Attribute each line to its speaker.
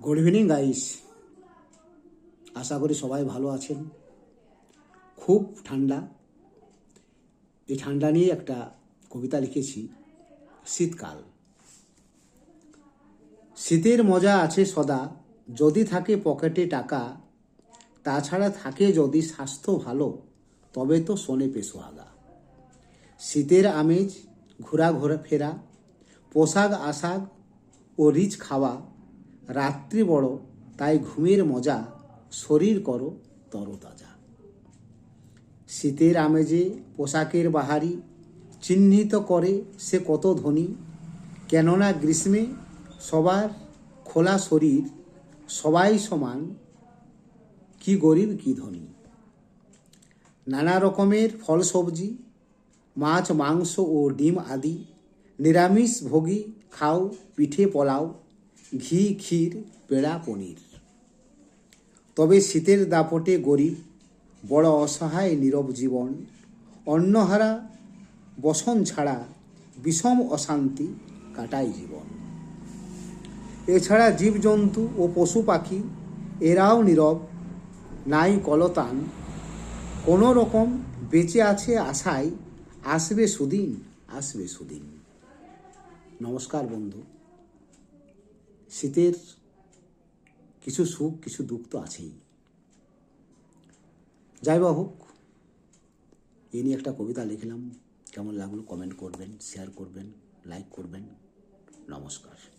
Speaker 1: Good evening guys, আশা করি সবাই ভালো আছেন। খুব ঠান্ডা, এই ঠান্ডা নিয়ে একটা কবিতা লিখেছি। শীতকাল। শীতের মজা আছে সদা, যদি থাকে পকেটে টাকা। তাছাড়া থাকে যদি স্বাস্থ্য ভালো, তবে তো শোনে পেশোয়াগা। শীতের আমেজ, ঘোরা ফেরা, পোশাক আশাক ও রিচ খাওয়া। রাত্রি বড়, তাই ঘুমের মজা, শরীর করো তরতাজা। শীতের আমেজে পোশাকের বাহারি, চিহ্নিত করে সে কত ধনী। কেননা গ্রীষ্মে সবার খোলা শরীর, সবাই সমান, কি গরিব কি ধনী। নানা রকমের ফল সবজি, মাছ মাংস ও ডিম আদি। নিরামিষ ভোগী খাও পিঠে পোলাও, ঘি ক্ষীর পেড়া পনির। তবে শীতের দাপটে গরিব, বড় অসহায় নীরব জীবন। অন্নহারা বসন ছাড়া বিষম অশান্তি কাটায় জীবন। এছাড়া জীবজন্তু ও পশু পাখি, এরাও নীরব, নাই কলতান। কোনো রকম বেঁচে আছে আশায়, আসবে সুদিন আসবে সুদিন। নমস্কার বন্ধু। শীতের কিছু সুখ কিছু দুঃখ তো আছেই। যাই বা হোক, এ নিয়ে একটা কবিতা লিখলাম। কেমন লাগলো কমেন্ট করবেন, শেয়ার করবেন, লাইক করবেন। নমস্কার।